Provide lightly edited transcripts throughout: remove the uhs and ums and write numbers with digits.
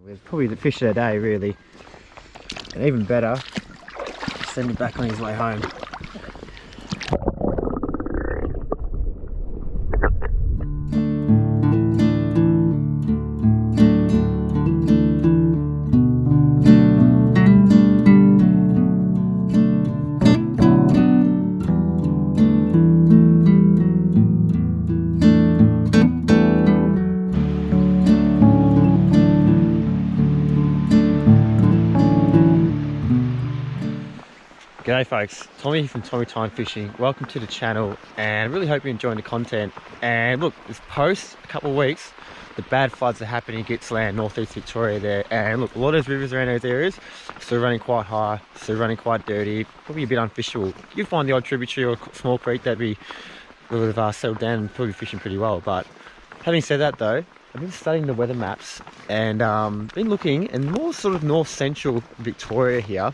With probably the fish of the day, really. And even better, send him back on his way home. G'day folks, Tommy from Tommy Time Fishing. Welcome to the channel, and I really hope you're enjoying the content. And look, this post a couple of weeks, the bad floods are happening in Gippsland, northeast Victoria there. And look, a lot of those rivers around those areas still running quite high, still running quite dirty, probably a bit unfishable. You find the odd tributary or small creek that'd be would have settled down and probably fishing pretty well. But having said that though, I've been studying the weather maps and been looking in more sort of north central Victoria here.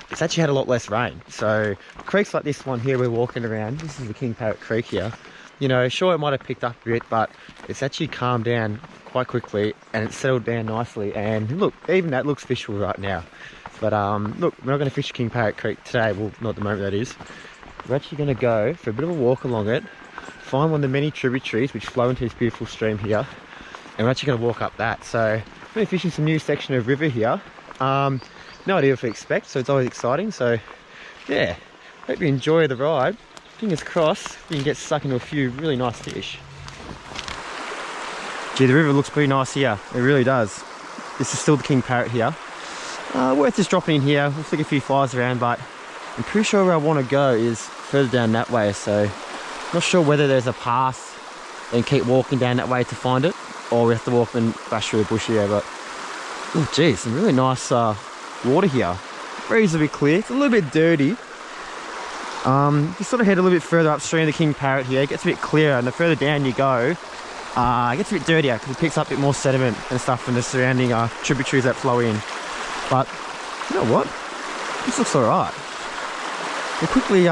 It's actually had a lot less rain. So creeks like this one here we're walking around, this is the King Parrot Creek here, you know, sure it might have picked up a bit, but it's actually calmed down quite quickly and it's settled down nicely. And look, even that looks fishable right now. But look, we're not going to fish King Parrot Creek today, well, not at the moment that is. We're actually going to go for a bit of a walk along it, find one of the many tributaries which flow into this beautiful stream here, and we're actually going to walk up that. So we're going to be fishing some new section of river here. No idea what to expect, so it's always exciting. So yeah, hope you enjoy the ride. Fingers crossed you can get stuck into a few really nice fish. Gee, the river looks pretty nice here, it really does. This is still the King Parrot here. Worth just dropping in here, we'll flick a few flies around, but I'm pretty sure where I want to go is further down that way, so not sure whether there's a path and keep walking down that way to find it, or we have to walk and bash through the bush here. But oh geez, some really nice water here, reasonably clear. It's a little bit dirty. You sort of head a little bit further upstream of the King Parrot here, it gets a bit clearer, and the further down you go, it gets a bit dirtier because it picks up a bit more sediment and stuff from the surrounding tributaries that flow in. But you know what, this looks alright. We'll quickly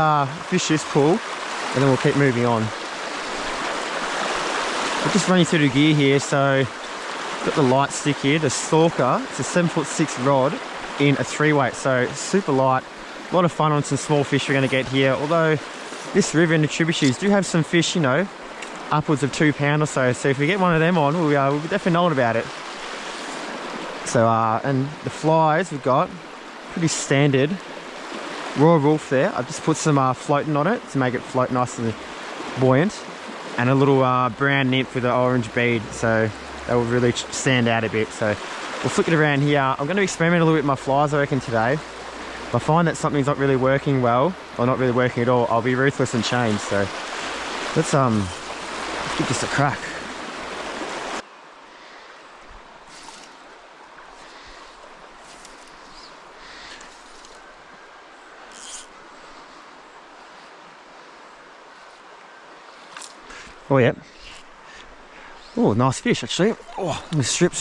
fish this pool and then we'll keep moving on. I'll just run you through the gear here. So got the light stick here, the Stalker. It's a 7'6" rod in a 3-weight, so super light. A lot of fun on some small fish we're going to get here, although this river and the tributaries do have some fish, you know, upwards of 2 pound or so. So if we get one of them on, we'll be definitely knowing about it. So and the flies we've got pretty standard Royal Wolf there. I've just put some floating on it to make it float nice and buoyant, and a little brown nymph with an orange bead, so that will really stand out a bit. So we'll flick it around here. I'm going to experiment a little bit with my flies, I reckon, today. If I find that something's not really working well, or not really working at all, I'll be ruthless and change. So let's give this a crack. Oh yeah. Oh, nice fish actually. Oh, strip.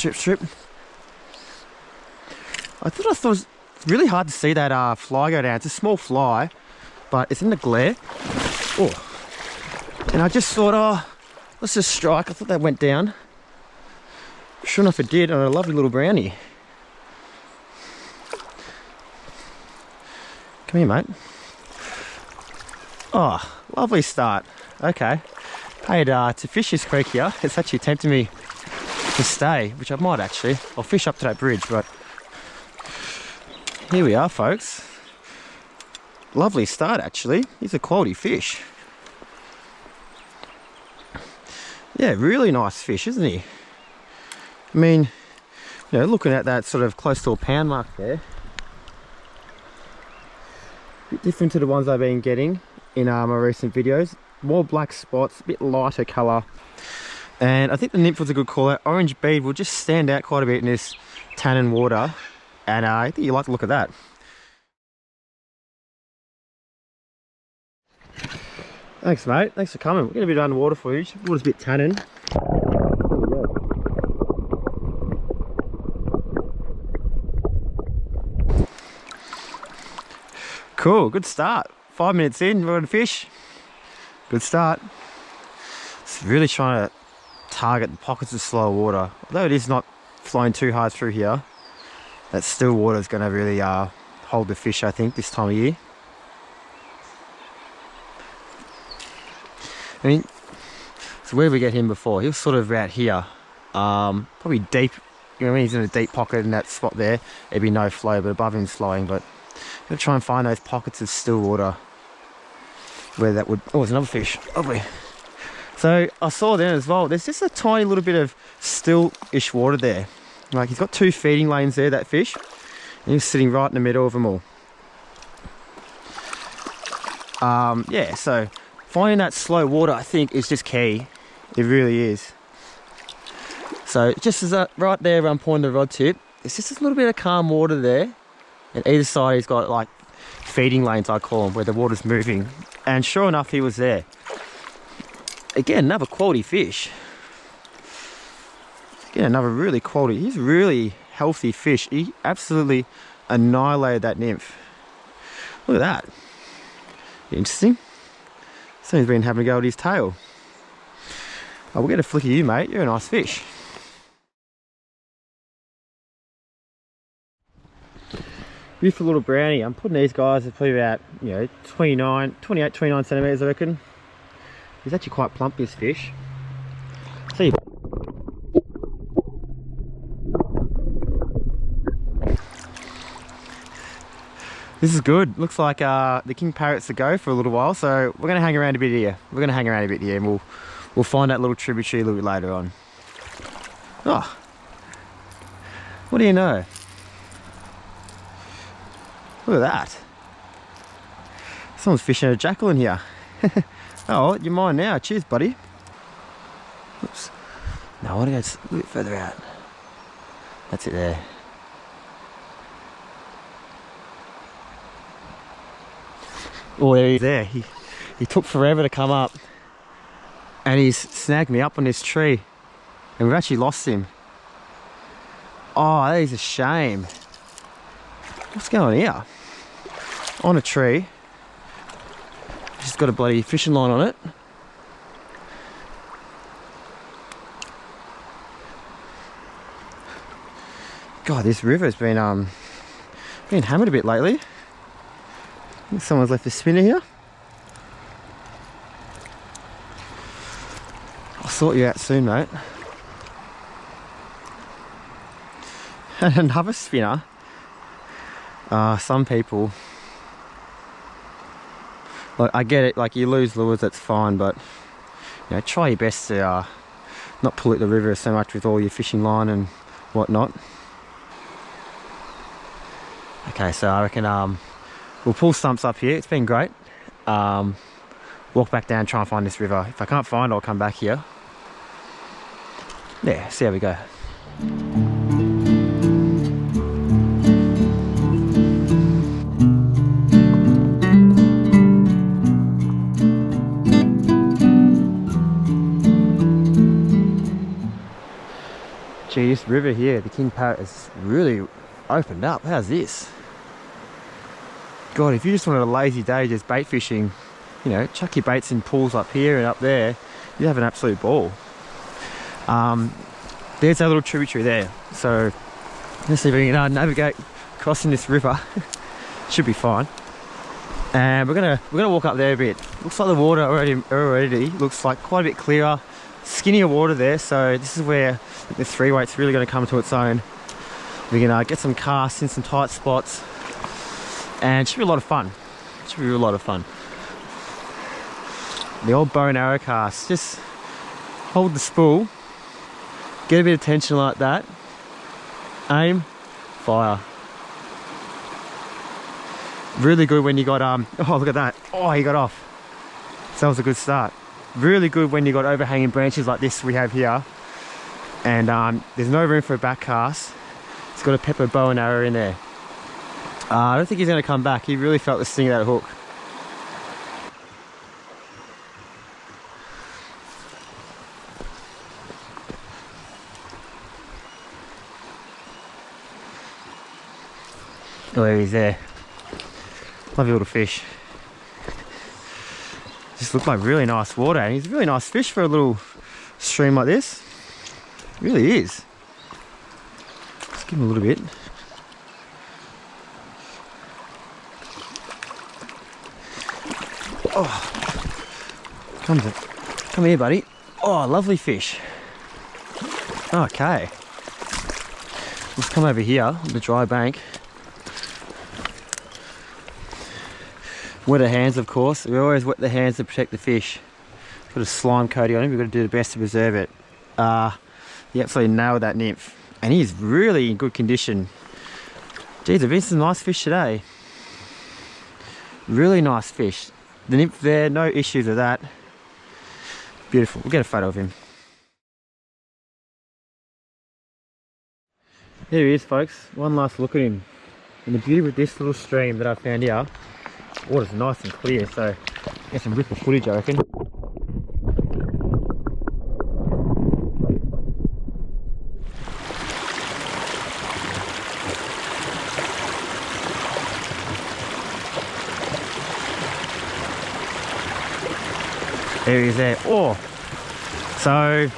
I thought it was really hard to see that fly go down. It's a small fly, but it's in the glare. Oh, and I just thought, oh, let's just strike. I thought that went down. Sure enough, it did, and a lovely little brownie. Come here, mate. Oh, lovely start. Okay. Paid to fish this creek here. It's actually tempting me to stay, which I might actually. I'll fish up to that bridge, but here we are, folks. Lovely start actually. These are quality fish. Yeah, really nice fish, isn't he? I mean, you know, looking at that sort of close to a pound mark there. A bit different to the ones I've been getting in my recent videos. More black spots, a bit lighter colour, and I think the nymph was a good call out. Orange bead will just stand out quite a bit in this tannin water, and I think you like to look at that. Thanks mate, thanks for coming. We're going to be underwater for you. Water's a bit tannin. Cool, good start. 5 minutes in, we're going to fish. Good start. It's really trying to target the pockets of slow water. Although it is not flowing too hard through here, that still water is going to really hold the fish, I think, this time of year. I mean, so where did we get him before? He was sort of out here, probably deep. You know what I mean? He's in a deep pocket in that spot there. It'd be no flow, but above him's flowing. But I'm gonna try and find those pockets of still water where that would. Oh, there's another fish. Lovely. So I saw then as well. There's just a tiny little bit of still-ish water there. Like he's got 2 feeding lanes there. That fish, and he's sitting right in the middle of them all. Yeah. So finding that slow water, I think, is just key. It really is. So just as right there, I'm pointing the rod tip. It's just a little bit of calm water there, and either side he's got like feeding lanes, I call them, where the water's moving. And sure enough, he was there. Again, another quality fish. Again, another really quality. He's a really healthy fish. He absolutely annihilated that nymph. Look at that. Interesting. Someone's been having a go at his tail. Oh, we'll get a flick of you, mate. You're a nice fish. Beautiful little brownie. I'm putting these guys at probably about, 28, 29 centimeters, I reckon. He's actually quite plump, this fish. See. This is good. Looks like the king parrot's to go for a little while, so we're going to hang around a bit here. And we'll find that little tributary a little bit later on. Oh, what do you know? Look at that. Someone's fishing a jackal in here. Oh, you're mine now. Cheers, buddy. Oops. No, I want to go a little bit further out. That's it there. Oh, there he is there. He took forever to come up. And he's snagged me up on this tree. And we've actually lost him. Oh, that is a shame. What's going on here? On a tree. Just got a bloody fishing line on it. God, this river's been hammered a bit lately. I think someone's left a spinner here. I'll sort you out soon, mate. And another spinner. Some people, like, I get it, like you lose lures, that's fine, but try your best to not pollute the river so much with all your fishing line and whatnot. Okay, so I reckon we'll pull stumps up here. It's been great. Walk back down, try and find this river. If I can't find it, I'll come back here. Yeah, see how we go. Gee, this river here, the king parrot, has really opened up. How's this? God, if you just wanted a lazy day just bait fishing, chuck your baits in pools up here and up there, you'd have an absolute ball. There's our little tributary there. So let's see if we can navigate crossing this river. Should be fine. And we're gonna walk up there a bit. Looks like the water already looks like quite a bit clearer, skinnier water there. So this is where the 3-weight's really going to come to its own. We can get some casts in some tight spots, and it should be a lot of fun. The old bow and arrow cast. Just hold the spool, get a bit of tension like that, aim, fire. Really good when you got oh, look at that. Oh, he got off. So that was a good start. Really good when you got overhanging branches like this we have here, and there's no room for a back cast. It's got a pepper bow and arrow in there. I don't think he's going to come back. He really felt the sting of that hook. Oh, there he's there. Lovely little fish. Just looked like really nice water, and he's a really nice fish for a little stream like this. Really is. Let's give him a little bit. Oh, come here, buddy. Oh, lovely fish. Okay. Let's come over here on the dry bank. Wet our hands, of course. We always wet the hands to protect the fish. Put a slime coating on him. We've got to do the best to preserve it. He absolutely nailed that nymph. And he's really in good condition. Geez, I've been some nice fish today. Really nice fish. The nymph there, no issues with that. Beautiful. We'll get a photo of him. There he is, folks. One last look at him. And the beauty with this little stream that I found here, water's nice and clear, so get some ripple footage, I reckon. There he is there. Oh! So,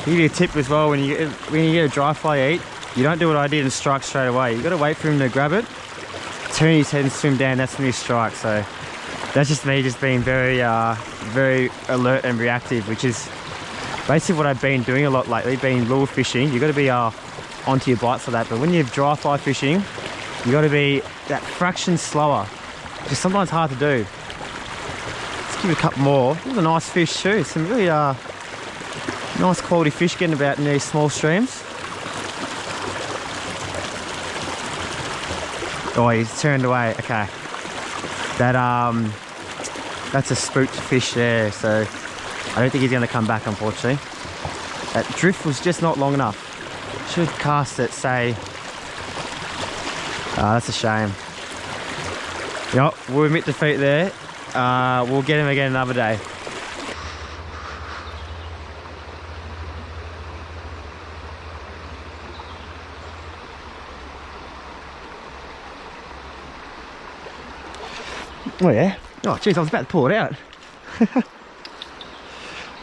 give you a tip as well, when you get a dry fly eat, you don't do what I did and strike straight away. You got to wait for him to grab it, turn his head and swim down, that's when you strike. So that's just me just being very alert and reactive, which is basically what I've been doing a lot lately, being lure fishing. You got to be onto your bites for that, but when you're dry fly fishing, you got to be that fraction slower, which is sometimes hard to do. Let's give it a couple more. This is a nice fish too. Some really nice quality fish getting about in these small streams. Oh, he's turned away. Okay, that's a spooked fish there, so I don't think he's going to come back, unfortunately. That drift was just not long enough. Should cast it, say. That's a shame. Yep, we'll admit defeat there. We'll get him again another day. Oh yeah. Oh geez, I was about to pull it out. I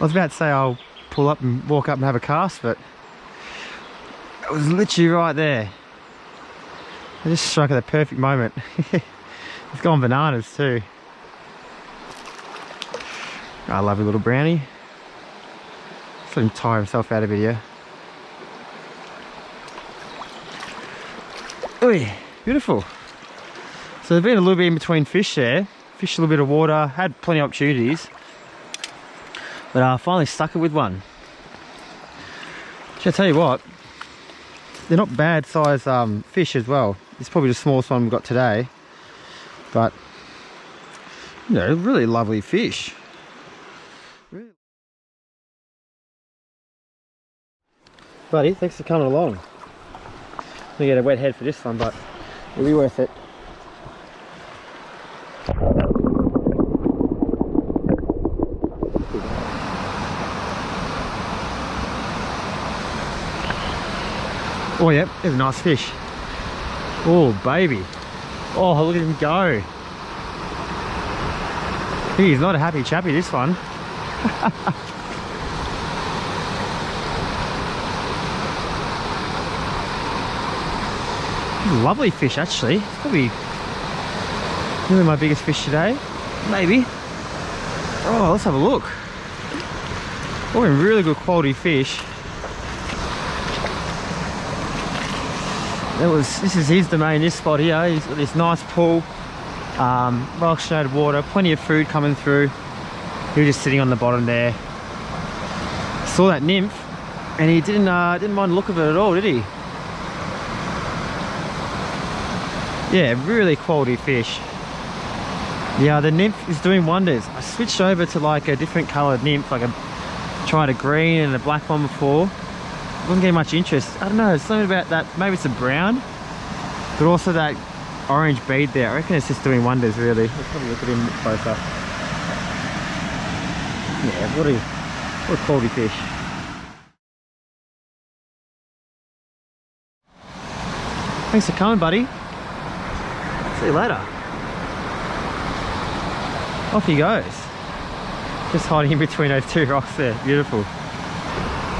was about to say I'll pull up and walk up and have a cast, but it was literally right there. I just struck at the perfect moment. It's gone bananas too. I love a little brownie. Just let him tire himself out a bit here. Oi, beautiful. So there's been a little bit in between fish there. Fished a little bit of water, had plenty of opportunities. But I finally stuck it with one. Should I tell you what? They're not bad size fish as well. It's probably the smallest one we've got today. But, you know, really lovely fish. Really. Buddy, thanks for coming along. I'm gonna get a wet head for this one, but it'll be worth it. Oh yeah, there's a nice fish. Oh baby. Oh, look at him go. He's not a happy chappy, this one. Lovely fish actually. It's probably really my biggest fish today. Maybe. Oh, let's have a look. Oh, really good quality fish. This is his domain, this spot here. He's got this nice pool, well oxygenated water, plenty of food coming through. He was just sitting on the bottom there. Saw that nymph, and he didn't mind the look of it at all, did he? Yeah, really quality fish. Yeah, the nymph is doing wonders. I switched over to like a different coloured nymph, like tried a green and a black one before. Wasn't getting much interest. I don't know, it's something about that, maybe it's a brown, but also that orange bead there. I reckon it's just doing wonders really. Let's probably look at him closer. Yeah, what a quality fish. Thanks for coming, buddy. See you later. Off he goes. Just hiding in between those two rocks there. Beautiful.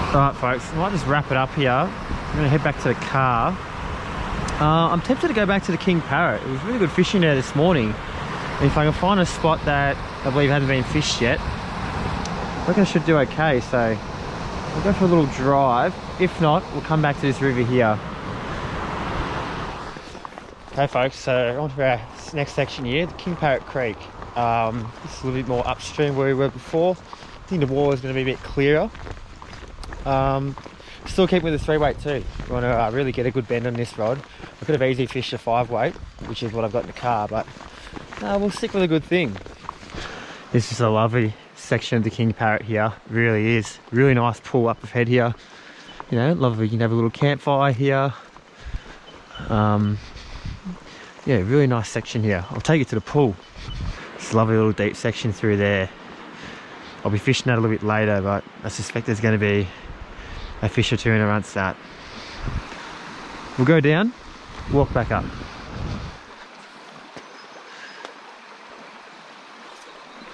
Alright folks, I might just wrap it up here. I'm gonna head back to the car. I'm tempted to go back to the king parrot. It was really good fishing there this morning. And if I can find a spot that I believe hasn't been fished yet, I reckon I should do okay. So we'll go for a little drive. If not, we'll come back to this river here. Okay folks, so on to our next section here, the King Parrot Creek. This is a little bit more upstream where we were before. I think the water is going to be a bit clearer. Still keeping with the 3-weight too. We want to really get a good bend on this rod. I could have easily fished a 5-weight, which is what I've got in the car, but we'll stick with a good thing. This is a lovely section of the King Parrot here. It really is. Really nice pull up ahead here. You know, lovely. You can have a little campfire here. Yeah, really nice section here. I'll take you to the pool. It's a lovely little deep section through there. I'll be fishing that a little bit later, but I suspect there's going to be a fish or two in amongst that. We'll go down, walk back up.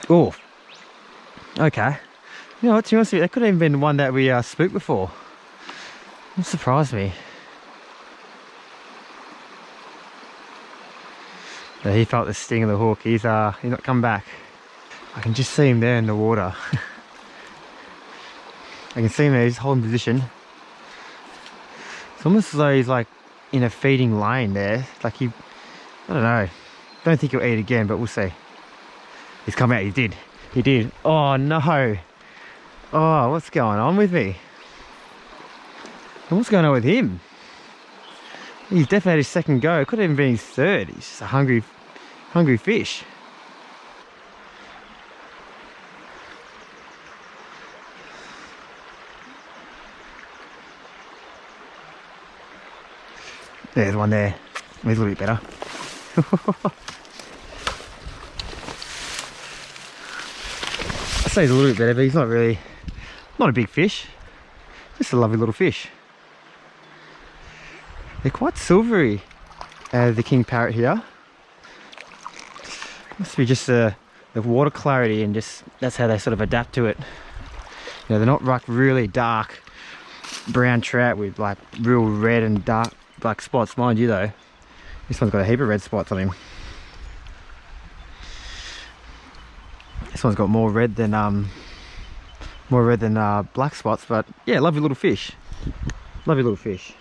Oh, okay. You know what, to be honest with you, that could have even been one that we spooked before. It surprised me. Yeah, he felt the sting of the hook. He's not come back. I can just see him there in the water. I can see him there, he's holding position. It's almost as though he's like in a feeding lane there. Like I don't know. Don't think he'll eat again, but we'll see. He's come out, he did. He did. Oh no. Oh, what's going on with me? And what's going on with him? He's definitely had his second go. It could have even been his third. He's just a hungry fish. There's one there. He's a little bit better. I say he's a little bit better, but he's not a big fish. Just a lovely little fish. They're quite silvery, the king parrot here. Must be just the water clarity, and just that's how they sort of adapt to it. You know, they're not like really dark brown trout with like real red and dark black spots, mind you though. This one's got a heap of red spots on him. This one's got more red than black spots, but yeah, lovely little fish. Lovely little fish.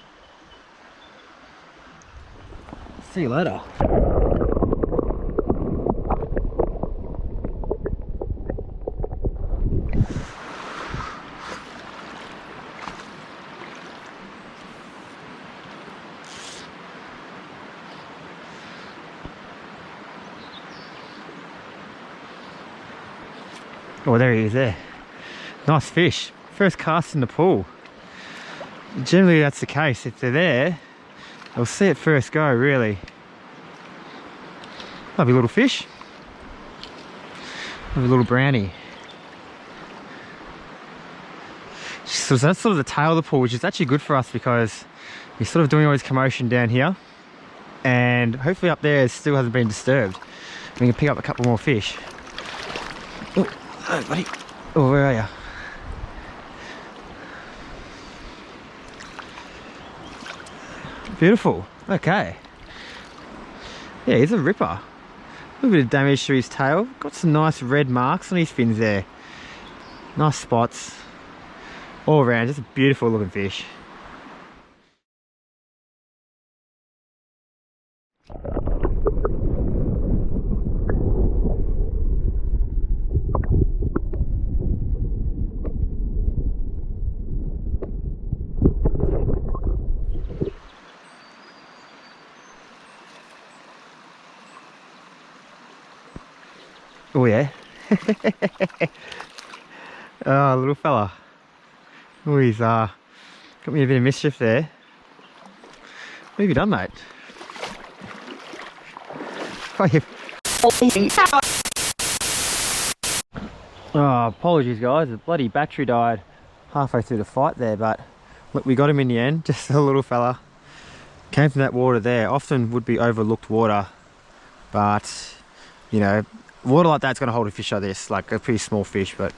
See you later. Oh, there he is there. Nice fish. First cast in the pool. Generally that's the case. If they're there, they'll see it first go, really. Lovely little fish. Lovely little brownie. So that's sort of the tail of the pool, which is actually good for us because you're sort of doing all this commotion down here, and hopefully up there it still hasn't been disturbed. We can pick up a couple more fish. Oh, oh buddy. Oh, where are you? Beautiful. Okay. Yeah, he's a ripper. A little bit of damage to his tail. Got some nice red marks on his fins there. Nice spots. All around, just a beautiful looking fish. Oh yeah. Oh, little fella. Oh, he's got me a bit of mischief there. What have you done, mate? Oh, apologies guys, the bloody battery died halfway through the fight there, but look, we got him in the end. Just a little fella. Came from that water there. Often would be overlooked water, but you know, water like that's going to hold a fish like this, like a pretty small fish. But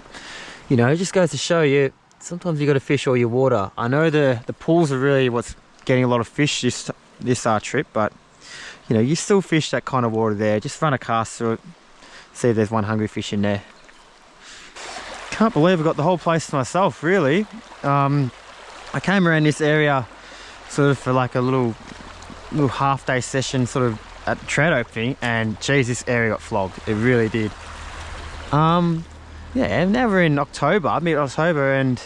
you know, it just goes to show you, sometimes you got to fish all your water. I know the pools are really what's getting a lot of fish this trip, but you know, you still fish that kind of water there. Just run a cast through it, see if there's one hungry fish in there. Can't believe I got the whole place to myself, really. I came around this area sort of for like a little half-day session sort of at the trout opening, and geez, this area got flogged. It really did. Yeah, now we're in October, mid-October, and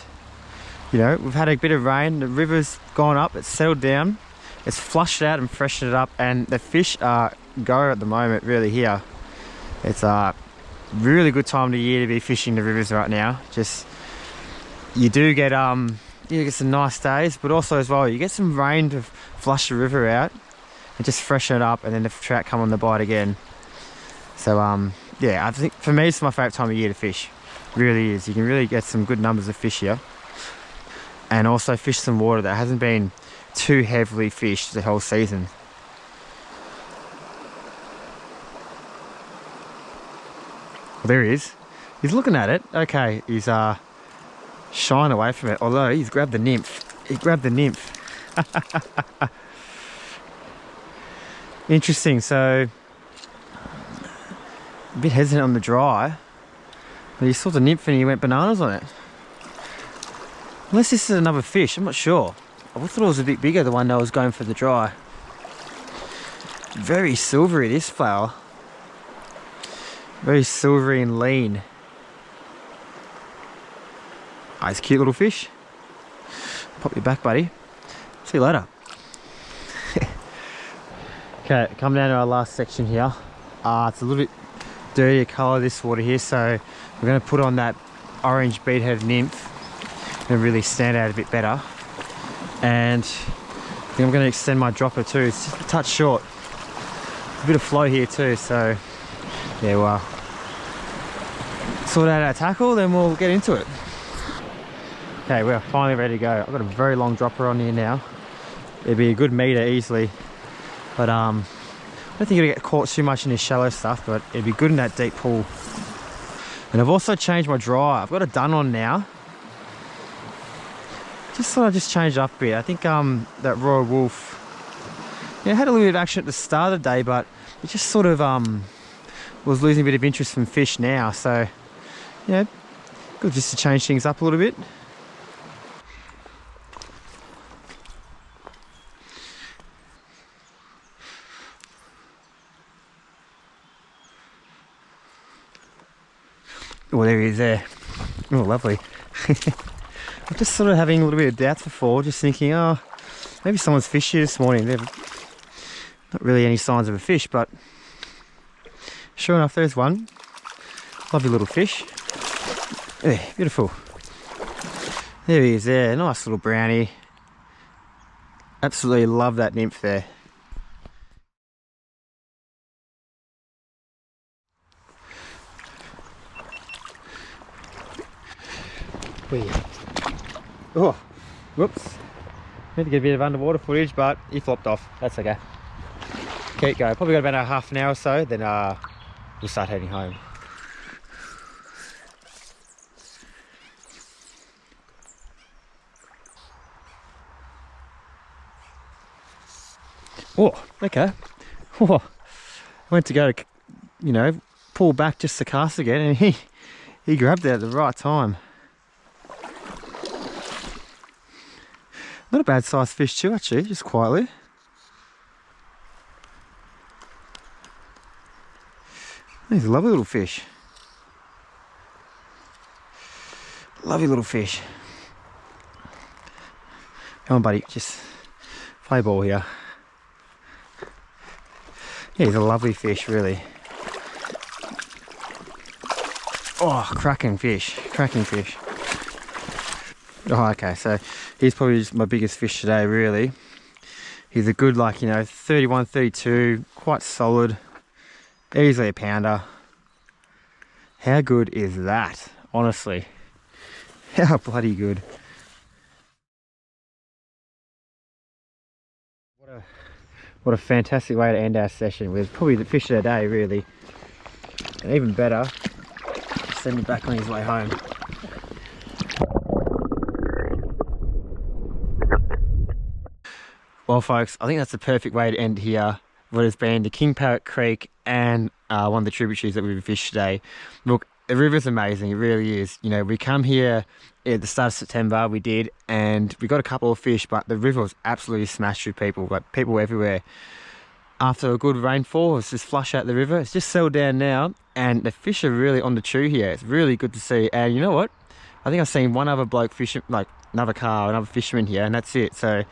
you know, we've had a bit of rain. The river's gone up, it's settled down, it's flushed out and freshened it up, and the fish are go at the moment really here. It's a really good time of the year to be fishing the rivers right now. Just you do get some nice days, but also as well you get some rain to flush the river out and just freshen it up, and then the trout come on the bite again. So yeah, I think for me it's my favourite time of year to fish. It really is. You can really get some good numbers of fish here, and also fish some water that hasn't been too heavily fished the whole season. Well, there he is. He's looking at it. Okay, he's shying away from it, although he's grabbed the nymph. He grabbed the nymph. Interesting. So a bit hesitant on the dry, but he saw the nymph and he went bananas on it. Unless this is another fish, I'm not sure. I thought it was a bit bigger, the one that was going for the dry. Very silvery, this flower. Very silvery and lean. Ah, it's a cute little fish. Pop you back, buddy. See you later. Okay, come down to our last section here. It's a little bit dirtier colour, this water here, so we're going to put on that orange beadhead nymph and really stand out a bit better. And I think I'm going to extend my dropper too. It's just a touch short. A bit of flow here too, so yeah, well, sort out our tackle, then we'll get into it. Okay, we're finally ready to go. I've got a very long dropper on here now. It'd be a good meter easily, but I don't think it'll get caught too much in this shallow stuff, but it'd be good in that deep pool. And I've also changed my dry. I've got a dun on now. Just thought I'd just change it up a bit. I think that Royal Wolf, yeah, had a little bit of action at the start of the day, but it just sort of was losing a bit of interest from fish now. So yeah, good just to change things up a little bit. Oh, there he is there. Oh, lovely. I'm just sort of having a little bit of doubts before, just thinking, oh, maybe someone's fished here this morning. There's not really any signs of a fish, but sure enough, there's one. Lovely little fish. Yeah, beautiful. There he is there, nice little brownie. Absolutely love that nymph there. Oh, whoops. Need to get a bit of underwater footage, but he flopped off. That's okay. Keep going. Probably got about a half an hour or so, then we'll start heading home. Oh, okay. Oh, I went to go to, you know, pull back just to cast again, and he grabbed it at the right time. Not a bad sized fish too, actually, just quietly. He's a lovely little fish. Lovely little fish. Come on, buddy, just play ball here. Yeah, he's a lovely fish, really. Oh, cracking fish, cracking fish. Oh, okay, so he's probably just my biggest fish today, really. He's a good, like, you know, 31, 32, quite solid, easily a pounder. How good is that, honestly? How bloody good. What a fantastic way to end our session with probably the fish of the day, really. And even better, send him back on his way home. Well, folks, I think that's the perfect way to end here. What has been the King Parrot Creek and one of the tributaries that we've fished today. Look, the river's amazing. It really is. You know, we come here at the start of September, we did, and we got a couple of fish, but the river was absolutely smashed through people, like people everywhere. After a good rainfall, it's just flush out the river. It's just settled down now, and the fish are really on the chew here. It's really good to see. And you know what? I think I've seen one other bloke fishing, like another car, another fisherman here, and that's it. So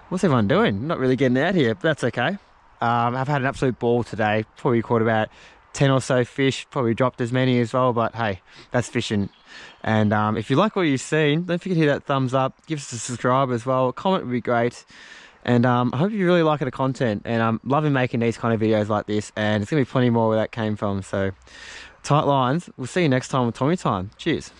what's everyone doing? Not really getting out here, but that's okay. I've had an absolute ball today. Probably caught about 10 or so fish. Probably dropped as many as well, but hey, that's fishing. And if you like what you've seen, don't forget to hit that thumbs up. Give us a subscribe as well. A comment would be great. And I hope you really like the content. And I'm loving making these kind of videos like this. And there's going to be plenty more where that came from. So tight lines. We'll see you next time with Tommy Time. Cheers.